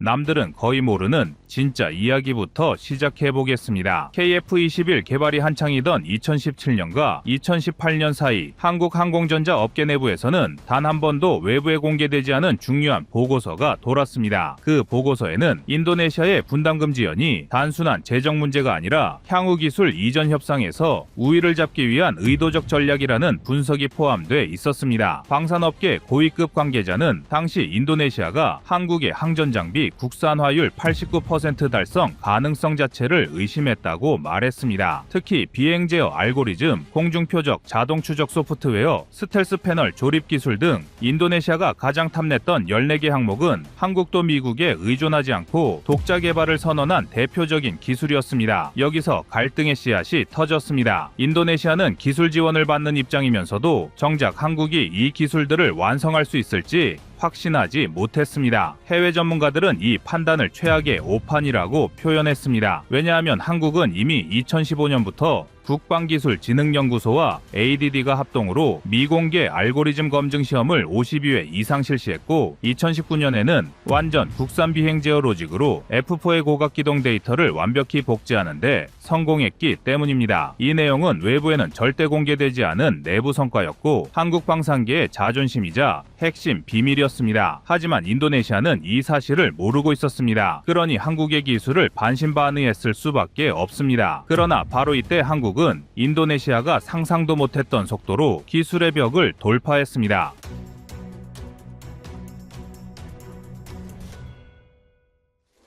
남들은 거의 모르는 진짜 이야기부터 시작해보겠습니다. KF-21 개발이 한창이던 2017년과 2018년 사이 한국항공전자 업계 내부에서는 단 한 번도 외부에 공개되지 않은 중요한 보고서가 돌았습니다. 그 보고서에는 인도네시아의 분담금지연이 단순한 재정 문제가 아니라 향후 기술 이전 협상에서 우위를 잡기 위한 의도적 전략이라는 분석이 포함돼 있었습니다. 방산업계 고위급 관계자는 당시 인도네시아가 한국의 항전장비 국산화율 89% 달성 가능성 자체를 의심했다고 말했습니다. 특히 비행 제어 알고리즘, 공중표적 자동 추적 소프트웨어, 스텔스 패널 조립 기술 등 인도네시아가 가장 탐냈던 14개 항목은 한국도 미국에 의존하지 않고 독자 개발을 선언한 대표적인 기술이었습니다. 여기서 갈등의 씨앗이 터졌습니다. 인도네시아는 기술 지원을 받는 입장이면서도 정작 한국이 이 기술들을 완성할 수 있을지 확신하지 못했습니다. 해외 전문가들은 이 판단을 최악의 오판이라고 표현했습니다. 왜냐하면 한국은 이미 2015년부터 국방기술진흥연구소와 ADD가 합동으로 미공개 알고리즘 검증 시험을 52회 이상 실시했고 2019년에는 완전 국산 비행 제어 로직으로 F4의 고각기동 데이터를 완벽히 복제하는데 성공했기 때문입니다. 이 내용은 외부에는 절대 공개되지 않은 내부 성과였고 한국 방산계의 자존심이자 핵심 비밀이었습니다. 하지만 인도네시아는 이 사실을 모르고 있었습니다. 그러니 한국의 기술을 반신반의했을 수밖에 없습니다. 그러나 바로 이때 한국은 인도네시아가 상상도 못했던 속도로 기술의 벽을 돌파했습니다.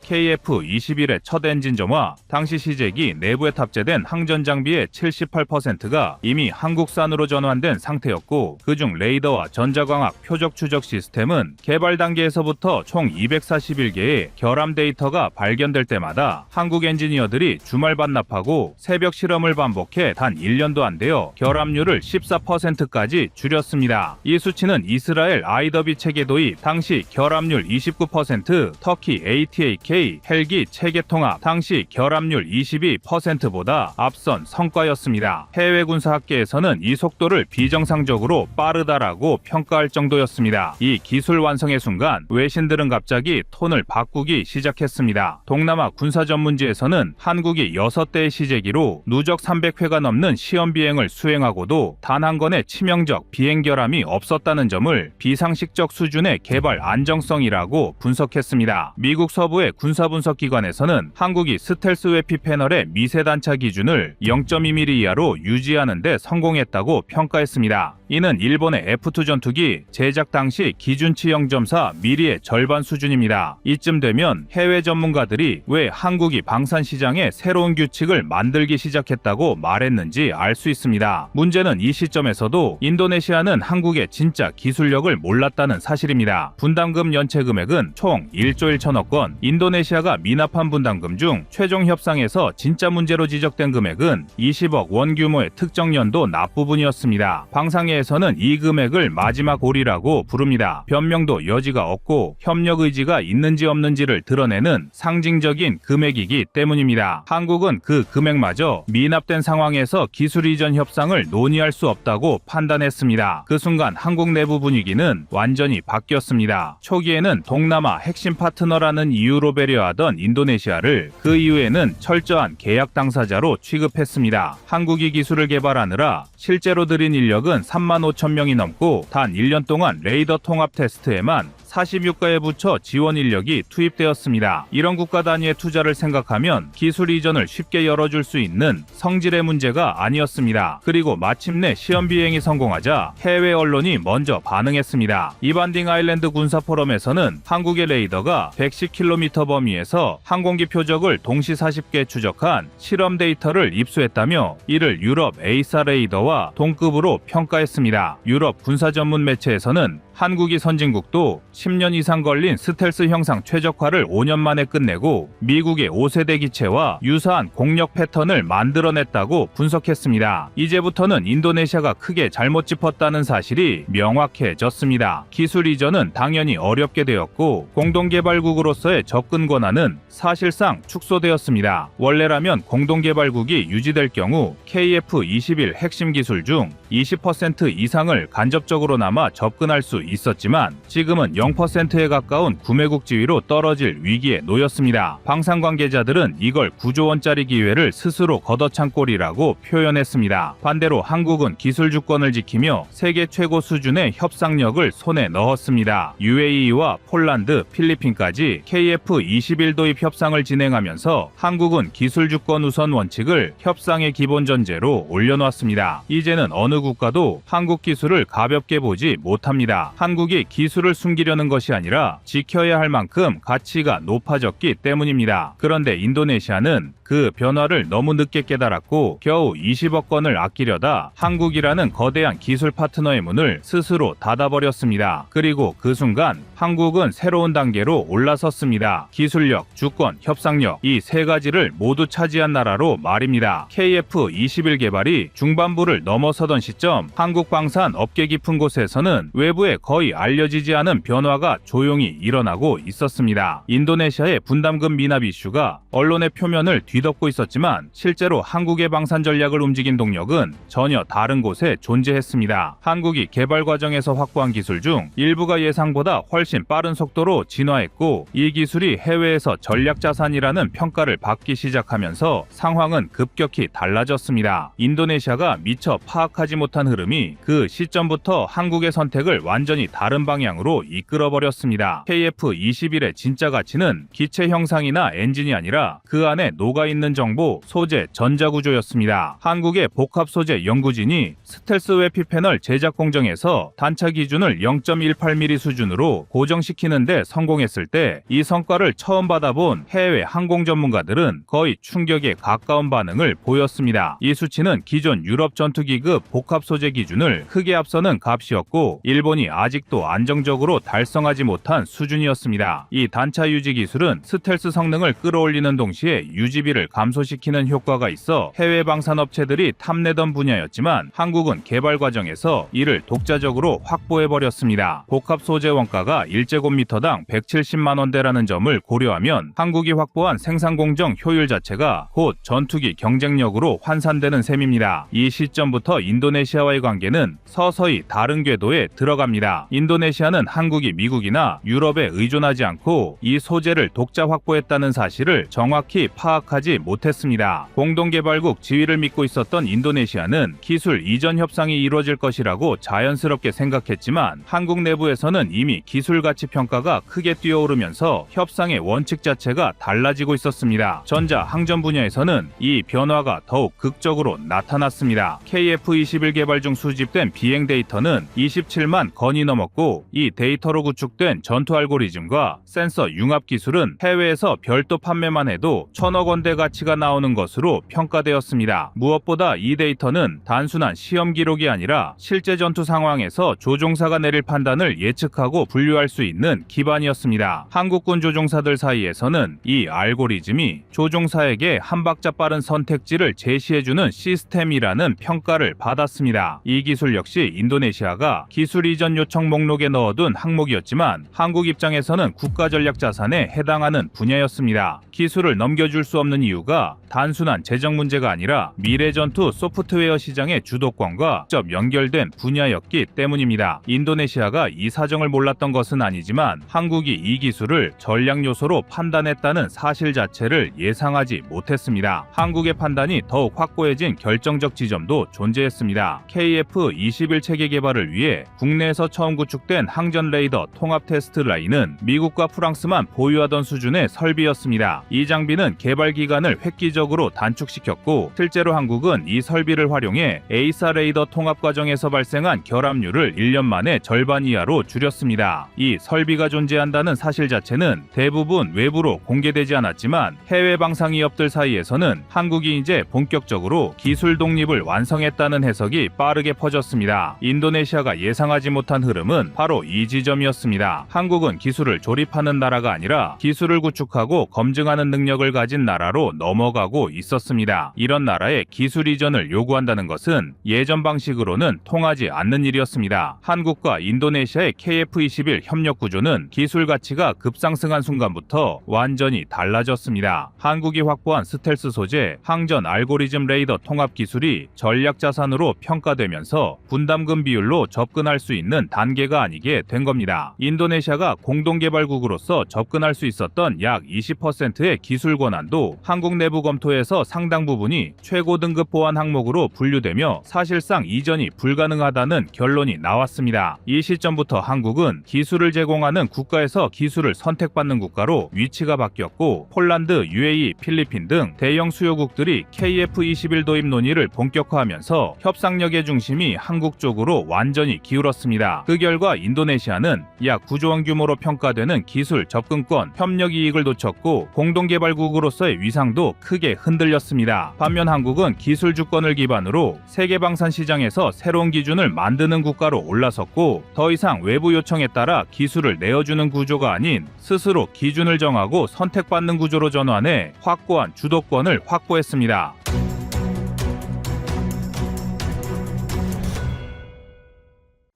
KF-21의 첫 엔진점화, 당시 시제기 내부에 탑재된 항전 장비의 78%가 이미 한국산으로 전환된 상태였고 그중 레이더와 전자광학 표적 추적 시스템은 개발 단계에서부터 총 241개의 결함 데이터가 발견될 때마다 한국 엔지니어들이 주말 반납하고 새벽 실험을 반복해 단 1년도 안 되어 결함률을 14%까지 줄였습니다. 이 수치는 이스라엘 아이더비 체계 도입 당시 결함률 29%, 터키 ATAK 헬기 체계 통합 당시 결함률 22%보다 앞선 성과였습니다. 해외 군사학계에서는 이 속도를 비정상적으로 빠르다라고 평가할 정도였습니다. 이 기술 완성의 순간 외신들은 갑자기 톤을 바꾸기 시작했습니다. 동남아 군사 전문지에서는 한국이 6대의 시제기로 누적 300회가 넘는 시험 비행을 수행하고도 단 한 건의 치명적 비행 결함이 없었다는 점을 비상식적 수준의 개발 안정성이라고 분석했습니다. 미국 서부의 군사분석기관에서는 한국이 스텔스 회피 패널의 미세 단차 기준을 0.2mm 이하로 유지하는 데 성공했다고 평가했습니다. 이는 일본의 F2 전투기 제작 당시 기준치 0.4mm의 절반 수준입니다. 이쯤 되면 해외 전문가들이 왜 한국이 방산 시장에 새로운 규칙을 만들기 시작했다고 말했는지 알 수 있습니다. 문제는 이 시점에서도 인도네시아는 한국의 진짜 기술력을 몰랐다는 사실입니다. 분담금 연체 금액은 총 1조 1천억 원, 인도네시아가 미납한 분담금 중 최종 협상에서 진짜 문제로 지적된 금액은 20억 원 규모의 특정 연도 납 부분이었습니다. 방상회에서는 이 금액을 마지막 오리라고 부릅니다. 변명도 여지가 없고 협력 의지가 있는지 없는지를 드러내는 상징적인 금액이기 때문입니다. 한국은 그 금액마저 미납된 상황에서 기술 이전 협상을 논의할 수 없다고 판단했습니다. 그 순간 한국 내부 분위기는 완전히 바뀌었습니다. 초기에는 동남아 핵심 파트너라는 이유로 배려하던 인도네시아를 그 이후에는 철저한 계약 당사자로 취급했습니다. 한국이 기술을 개발하느라 실제로 들인 인력은 35,000명이 넘고 단 1년 동안 레이더 통합 테스트에만 46가에 붙여 지원 인력이 투입되었습니다. 이런 국가 단위의 투자를 생각하면 기술 이전을 쉽게 열어줄 수 있는 성질의 문제가 아니었습니다. 그리고 마침내 시험 비행이 성공하자 해외 언론이 먼저 반응했습니다. 이반딩 아일랜드 군사 포럼에서는 한국의 레이더가 110km 범위에서 항공기 표적을 동시 40개 추적한 실험 데이터를 입수했다며 이를 유럽 에이사 레이더와 동급으로 평가했습니다. 유럽 군사 전문 매체에서는 한국이 선진국도 10년 이상 걸린 스텔스 형상 최적화를 5년 만에 끝내고 미국의 5세대 기체와 유사한 공격 패턴을 만들어냈다고 분석했습니다. 이제부터는 인도네시아가 크게 잘못 짚었다는 사실이 명확해졌습니다. 기술 이전은 당연히 어렵게 되었고 공동개발국으로서의 접근 권한은 사실상 축소되었습니다. 원래라면 공동개발국이 유지될 경우 KF-21 핵심 기술 중 20% 이상을 간접적으로나마 접근할 수 있었지만 지금은 0%에 가까운 구매국 지위로 떨어질 위기에 놓였습니다. 방산 관계자들은 이걸 9조 원짜리 기회를 스스로 걷어찬 꼴이라고 표현했습니다. 반대로 한국은 기술 주권을 지키며 세계 최고 수준의 협상력을 손에 넣었습니다. UAE와 폴란드, 필리핀까지 KF21 도입 협상을 진행하면서 한국은 기술 주권 우선 원칙을 협상의 기본 전제로 올려놓았습니다. 이제는 어느 국가도 한국 기술을 가볍게 보지 못합니다. 한국이 기술을 숨기려는 것이 아니라 지켜야 할 만큼 가치가 높아졌기 때문입니다. 그런데 인도네시아는 그 변화를 너무 늦게 깨달았고 겨우 20억 원을 아끼려다 한국이라는 거대한 기술 파트너의 문을 스스로 닫아버렸습니다. 그리고 그 순간 한국은 새로운 단계로 올라섰습니다. 기술력, 주권, 협상력 이 세 가지를 모두 차지한 나라로 말입니다. KF21 개발이 중반부를 넘어서던 시점 한국 방산 업계 깊은 곳에서는 외부에 거의 알려지지 않은 변화가 조용히 일어나고 있었습니다. 인도네시아의 분담금 미납 이슈가 언론의 표면을 뒤덮고 있었지만 실제로 한국의 방산 전략을 움직인 동력은 전혀 다른 곳에 존재했습니다. 한국이 개발 과정에서 확보한 기술 중 일부가 예상보다 훨씬 빠른 속도로 진화했고 이 기술이 해외에서 전략 자산이라는 평가를 받기 시작하면서 상황은 급격히 달라졌습니다. 인도네시아가 미처 파악하지 못한 흐름이 그 시점부터 한국의 선택을 완전히 다른 방향으로 이끌어버렸습니다. KF21의 진짜 가치는 기체 형상이나 엔진이 아니라 그 안에 녹아있는 정보, 소재, 전자구조였습니다. 한국의 복합 소재 연구진이 스텔스 외피 패널 제작 공정에서 단차 기준을 0.18mm 수준으로 고정시키는 데 성공했을 때 이 성과를 처음 받아본 해외 항공 전문가들은 거의 충격에 가까운 반응을 보였습니다. 이 수치는 기존 유럽 전투기급 복합 소재 기준을 크게 앞서는 값이었고 일본이 아직도 안정적으로 달성하지 못한 수준이었습니다. 이 단차 유지 기술은 스텔스 성능을 끌어올리는 동시에 유지비를 감소시키는 효과가 있어 해외 방산업체들이 탐내던 분야였지만 한국은 개발 과정에서 이를 독자적으로 확보해버렸습니다. 복합 소재 원가가 1제곱미터당 170만 원대라는 점을 고려하면 한국이 확보한 생산 공정 효율 자체가 곧 전투기 경쟁력으로 환산되는 셈입니다. 이 시점부터 인도네시아와의 관계는 서서히 다른 궤도에 들어갑니다. 인도네시아는 한국이 미국이나 유럽에 의존하지 않고 이 소재를 독자 확보했다는 사실을 정확히 파악하지 못했습니다. 공동개발국 지위를 믿고 있었던 인도네시아는 기술 이전 협상이 이루어질 것이라고 자연스럽게 생각했지만 한국 내부에서는 이미 기술 가치 평가가 크게 뛰어오르면서 협상의 원칙 자체가 달라지고 있었습니다. 전자, 항전 분야에서는 이 변화가 더욱 극적으로 나타났습니다. KF21 개발 중 수집된 비행 데이터는 27만 건이 넘었고 이 데이터로 구축된 전투 알고리즘과 센서 융합 기술은 해외에서 별도 판매만 해도 1,000억 원대 가치가 나오는 것으로 평가되었습니다. 무엇보다 이 데이터는 단순한 시험 기록이 아니라 실제 전투 상황에서 조종사가 내릴 판단을 예측하고 분류할 수 있는 기반이었습니다. 한국군 조종사들 사이에서는 이 알고리즘이 조종사에게 한 박자 빠른 선택지를 제시해주는 시스템이라는 평가를 받았습니다. 이 기술 역시 인도네시아가 기술 이전 요청 목록에 넣어둔 항목이었지만 한국 입장에서는 국가전략 자산에 해당하는 분야였습니다. 기술을 넘겨줄 수 없는 이유가 단순한 재정 문제가 아니라 미래 전투 소프트웨어 시장의 주도권과 직접 연결된 분야였기 때문입니다. 인도네시아가 이 사정을 몰랐던 것은 아니지만 한국이 이 기술을 전략 요소로 판단했다는 사실 자체를 예상하지 못했습니다. 한국의 판단이 더욱 확고해진 결정적 지점도 존재했습니다. KF21 체계 개발을 위해 국내에서 처음 구축된 항전 레이더 통합 테스트 라인은 미국과 프랑스만 보유하던 수준의 설비였습니다. 이 장비는 개발 기간을 획기적으로 단축시켰고 실제로 한국은 이 설비를 활용해 A사 레이더 통합 과정에서 발생한 결함률을 1년 만에 절반 이하로 줄였습니다. 이 설비가 존재한다는 사실 자체는 대부분 외부로 공개되지 않았지만 해외 방산기업들 사이에서는 한국이 이제 본격적으로 기술 독립을 완성했다는 해석이 빠르게 퍼졌습니다. 인도네시아가 예상하지 못한 흐름은 바로 이 지점이었습니다. 한국은 기술을 조립하는 나라가 아니라 기술을 구축하고 검증하는 능력을 가진 나라로 국가로 넘어가고 있었습니다. 이런 나라의 기술 이전을 요구한다는 것은 예전 방식으로는 통하지 않는 일이었습니다. 한국과 인도네시아의 KF-21 협력 구조는 기술 가치가 급상승한 순간부터 완전히 달라졌습니다. 한국이 확보한 스텔스 소재, 항전 알고리즘 레이더 통합 기술이 전략 자산으로 평가되면서 분담금 비율로 접근할 수 있는 단계가 아니게 된 겁니다. 인도네시아가 공동개발국으로서 접근할 수 있었던 약 20%의 기술 권한도 한국 내부 검토에서 상당 부분이 최고 등급 보안 항목으로 분류되며 사실상 이전이 불가능하다는 결론이 나왔습니다. 이 시점부터 한국은 기술을 제공하는 국가에서 기술을 선택받는 국가로 위치가 바뀌었고 폴란드, UAE, 필리핀 등 대형 수요국들이 KF-21 도입 논의를 본격화하면서 협상력의 중심이 한국 쪽으로 완전히 기울었습니다. 그 결과 인도네시아는 약 9조 원 규모로 평가되는 기술 접근권, 협력 이익을 놓쳤고 공동개발국으로서의 위상도 크게 흔들렸습니다. 반면 한국은 기술 주권을 기반으로 세계 방산 시장에서 새로운 기준을 만드는 국가로 올라섰고 더 이상 외부 요청에 따라 기술을 내어주는 구조가 아닌 스스로 기준을 정하고 선택받는 구조로 전환해 확고한 주도권을 확보했습니다.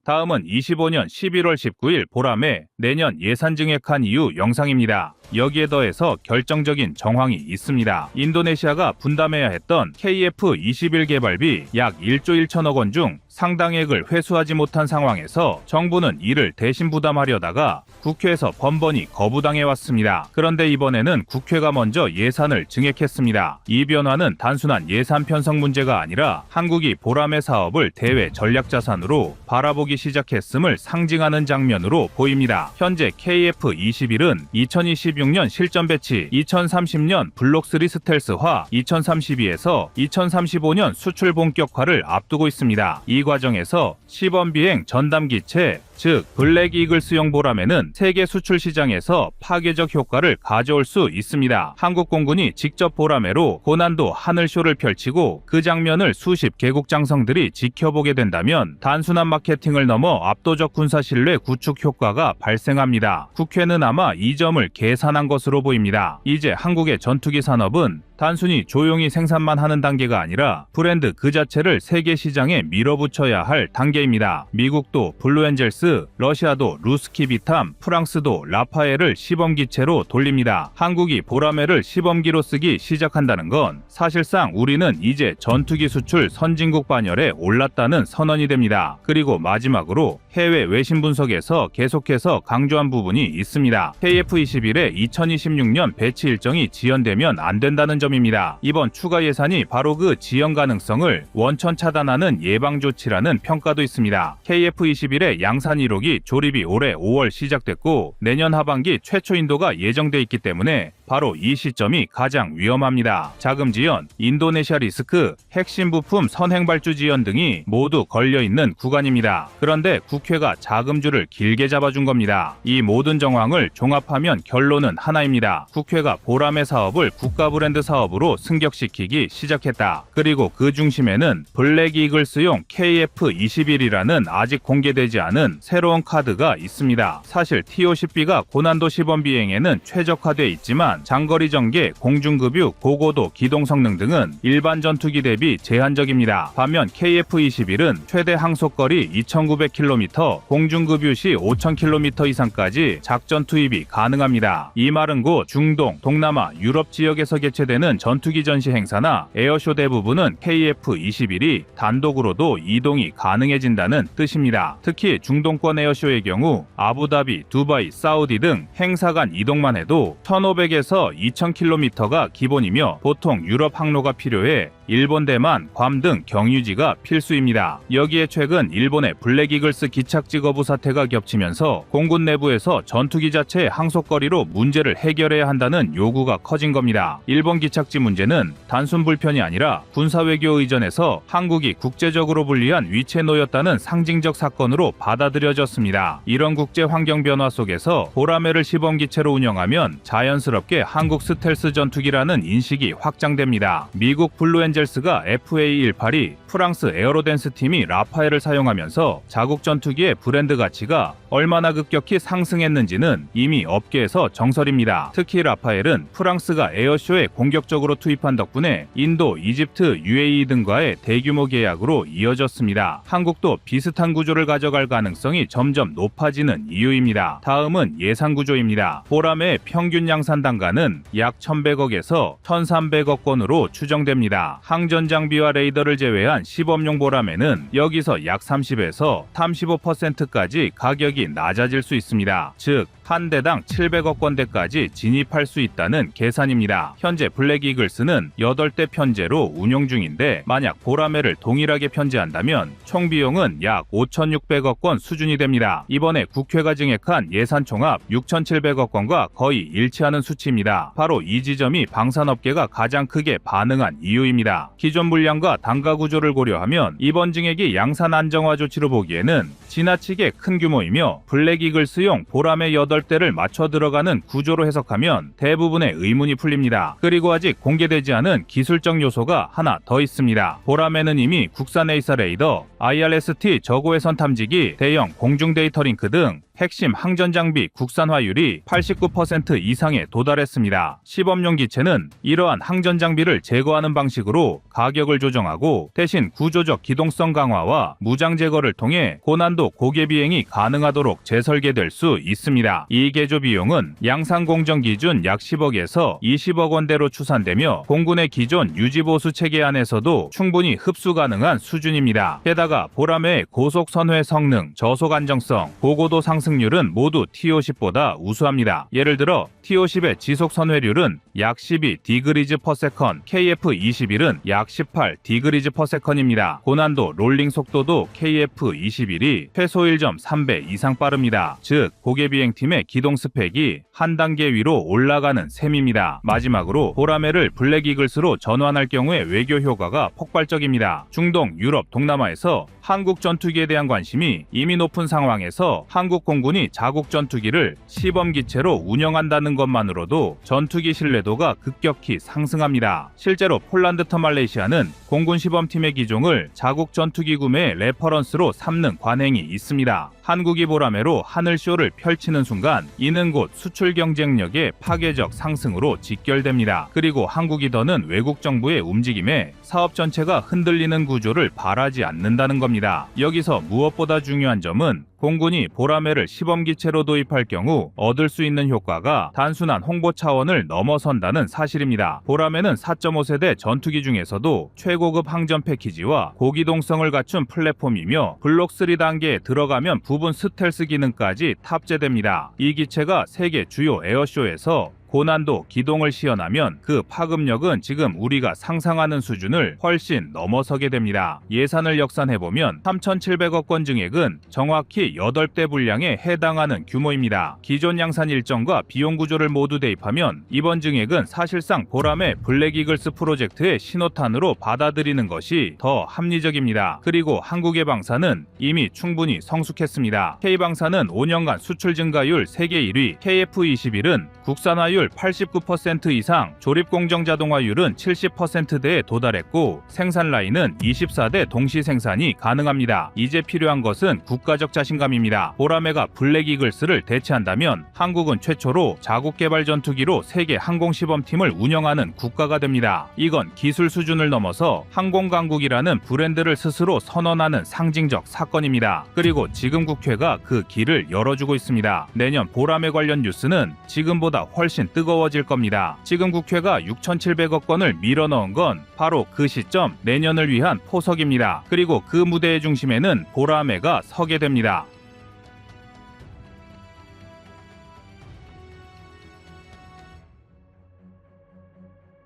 다음은 25년 11월 19일 보람에 내년 예산 증액한 이후 영상입니다. 여기에 더해서 결정적인 정황이 있습니다. 인도네시아가 분담해야 했던 KF-21 개발비 약 1조 1천억 원 중 상당액을 회수하지 못한 상황에서 정부는 이를 대신 부담하려다가 국회에서 번번이 거부당해왔습니다. 그런데 이번에는 국회가 먼저 예산을 증액했습니다. 이 변화는 단순한 예산 편성 문제가 아니라 한국이 보람의 사업을 대외 전략자산으로 바라보기 시작했음을 상징하는 장면으로 보입니다. 현재 KF-21은 2026년 실전 배치, 2030년 블록3 스텔스화, 2032에서 2035년 수출 본격화를 앞두고 있습니다. 이 과정에서 시범 비행 전담 기체, 즉 블랙 이글스용 보람에는 세계 수출 시장에서 파괴적 효과를 가져올 수 있습니다. 한국 공군이 직접 보람에로 고난도 하늘쇼를 펼치고 그 장면을 수십 개국 장성들이 지켜보게 된다면 단순한 마케팅을 넘어 압도적 군사 신뢰 구축 효과가 발생합니다. 국회는 아마 이 점을 계산한 것으로 보입니다. 이제 한국의 전투기 산업은 단순히 조용히 생산만 하는 단계가 아니라 브랜드 그 자체를 세계 시장에 밀어붙여야 할 단계입니다. 미국도 블루엔젤스, 러시아도 루스키 비탐, 프랑스도 라파엘을 시범기체로 돌립니다. 한국이 보라매를 시범기로 쓰기 시작한다는 건 사실상 우리는 이제 전투기 수출 선진국 반열에 올랐다는 선언이 됩니다. 그리고 마지막으로 해외 외신 분석에서 계속해서 강조한 부분이 있습니다. KF-21의 2026년 배치 일정이 지연되면 안 된다는 점입니다. 이번 추가 예산이 바로 그 지연 가능성을 원천 차단하는 예방 조치라는 평가도 있습니다. KF-21의 양산 1호기 조립이 올해 5월 시작됐고 내년 하반기 최초 인도가 예정돼 있기 때문에 바로 이 시점이 가장 위험합니다. 자금 지연, 인도네시아 리스크, 핵심 부품 선행 발주 지연 등이 모두 걸려있는 구간입니다. 그런데 국회가 자금줄을 길게 잡아준 겁니다. 이 모든 정황을 종합하면 결론은 하나입니다. 국회가 보람의 사업을 국가 브랜드 사업으로 승격시키기 시작했다. 그리고 그 중심에는 블랙 이글스용 KF-21이라는 아직 공개되지 않은 새로운 카드가 있습니다. 사실 TOCB가 고난도 시범 비행에는 최적화돼 있지만 장거리 전개, 공중급유, 고고도 기동 성능 등은 일반 전투기 대비 제한적입니다. 반면 KF-21은 최대 항속거리 2,900km, 공중급유 시 5,000km 이상까지 작전 투입이 가능합니다. 이 말은 곧 중동, 동남아, 유럽 지역에서 개최되는 전투기 전시 행사나 에어쇼 대부분은 KF-21이 단독으로도 이동이 가능해진다는 뜻입니다. 특히 중동권 에어쇼의 경우 아부다비, 두바이, 사우디 등 행사 간 이동만 해도 1,500에서 2,000km가 기본이며 보통 유럽 항로가 필요해 일본, 대만, 괌 등 경유지가 필수입니다. 여기에 최근 일본의 블랙 이글스 기착지 거부 사태가 겹치면서 공군 내부에서 전투기 자체의 항속거리로 문제를 해결해야 한다는 요구가 커진 겁니다. 일본 기착지 문제는 단순 불편이 아니라 군사외교 의전에서 한국이 국제적으로 불리한 위치에 놓였다는 상징적 사건으로 받아들여졌습니다. 이런 국제 환경 변화 속에서 보라매를 시범기체로 운영하면 자연스럽게 한국 스텔스 전투기라는 인식이 확장됩니다. 미국 블루엔젤 엔젤스가 FA18이 프랑스 에어로댄스 팀이 라파엘을 사용하면서 자국 전투기의 브랜드 가치가 얼마나 급격히 상승했는지는 이미 업계에서 정설입니다. 특히 라파엘은 프랑스가 에어쇼에 공격적으로 투입한 덕분에 인도, 이집트, UAE 등과의 대규모 계약으로 이어졌습니다. 한국도 비슷한 구조를 가져갈 가능성이 점점 높아지는 이유입니다. 다음은 예산 구조입니다. 보라매의 평균 양산 단가는 약 1,100억에서 1,300억 원으로 추정됩니다. 항전 장비와 레이더를 제외한 시범용 보라매는 여기서 약 30에서 35%까지 가격이 낮아질 수 있습니다. 즉, 한 대당 700억 원대까지 진입할 수 있다는 계산입니다. 현재 블랙이글스는 8대 편제로 운용 중인데 만약 보라매를 동일하게 편제한다면 총 비용은 약 5,600억 원 수준이 됩니다. 이번에 국회가 증액한 예산 총합 6,700억 원과 거의 일치하는 수치입니다. 바로 이 지점이 방산업계가 가장 크게 반응한 이유입니다. 기존 물량과 단가 구조를 고려하면 이번 증액이 양산 안정화 조치로 보기에는 지나치게 큰 규모이며 블랙이글스용 보라매 8대를 맞춰 들어가는 구조로 해석하면 대부분의 의문이 풀립니다. 그리고 아직 공개되지 않은 기술적 요소가 하나 더 있습니다. 보라매는 이미 국산 A사 레이더, IRST 저고해선 탐지기, 대형 공중 데이터 링크 등 핵심 항전 장비 국산화율이 89% 이상에 도달했습니다. 시범용 기체는 이러한 항전 장비를 제거하는 방식으로 가격을 조정하고 대신 구조적 기동성 강화와 무장 제거를 통해 고난도 고개 비행이 가능하도록 재설계될 수 있습니다. 이 개조 비용은 양산 공정 기준 약 10억에서 20억 원대로 추산되며 공군의 기존 유지보수 체계 안에서도 충분히 흡수 가능한 수준입니다. 게다가 보라매의 고속 선회 성능, 저속 안정성, 고고도 상승률은 모두 T50보다 우수합니다. 예를 들어 T50의 지속 선회률은 약 12 디그리즈 퍼 세컨, KF21은 약 18 디그리즈 퍼 세컨입니다. 고난도 롤링 속도도 KF21이 최소 1.3배 이상 빠릅니다. 즉, 고개 비행팀의 기동 스펙이 한 단계 위로 올라가는 셈입니다. 마지막으로 보라매를 블랙이글스로 전환할 경우의 외교 효과가 폭발적입니다. 중동, 유럽, 동남아에서 한국 전투기에 대한 관심이 이미 높은 상황에서 한국 공군이 자국 전투기를 시범 기체로 운영한다는 것만으로도 전투기 신뢰도가 급격히 상승합니다. 실제로 폴란드터 말레이시아는 공군 시범팀의 기종을 자국 전투기 구매의 레퍼런스로 삼는 관행이 있습니다. 한국이 보라매로 하늘쇼를 펼치는 순간 이는 곧 수출 경쟁력의 파괴적 상승으로 직결됩니다. 그리고 한국이 더는 외국 정부의 움직임에 사업 전체가 흔들리는 구조를 바라지 않는다는 겁니다. 여기서 무엇보다 중요한 점은 공군이 보라매를 시범기체로 도입할 경우 얻을 수 있는 효과가 단순한 홍보 차원을 넘어선다는 사실입니다. 보라매는 4.5세대 전투기 중에서도 최고급 항전 패키지와 고기동성을 갖춘 플랫폼이며 블록 3 단계에 들어가면 부분 스텔스 기능까지 탑재됩니다. 이 기체가 세계 주요 에어쇼에서 고난도 기동을 시연하면 그 파급력은 지금 우리가 상상하는 수준을 훨씬 넘어서게 됩니다. 예산을 역산해보면 3,700억 원 증액은 정확히 8대 분량에 해당하는 규모입니다. 기존 양산 일정과 비용 구조를 모두 대입하면 이번 증액은 사실상 보라매 블랙이글스 프로젝트의 신호탄으로 받아들이는 것이 더 합리적입니다. 그리고 한국의 방사는 이미 충분히 성숙했습니다. K방사는 5년간 수출 증가율 세계 1위, KF21은 국산화율 89% 이상, 조립 공정 자동화율은 70%대에 도달했고 생산 라인은 24대 동시 생산이 가능합니다. 이제 필요한 것은 국가적 자신감입니다. 보라매가 블랙이글스를 대체한다면 한국은 최초로 자국 개발 전투기로 세계 항공 시범팀을 운영하는 국가가 됩니다. 이건 기술 수준을 넘어서 항공강국이라는 브랜드를 스스로 선언하는 상징적 사건입니다. 그리고 지금 국회가 그 길을 열어주고 있습니다. 내년 보라매 관련 뉴스는 지금보다 훨씬 뜨거워질 겁니다. 지금 국회가 6,700억 원을 밀어넣은 건 바로 그 시점 내년을 위한 포석입니다. 그리고 그 무대의 중심에는 보라매가 서게 됩니다.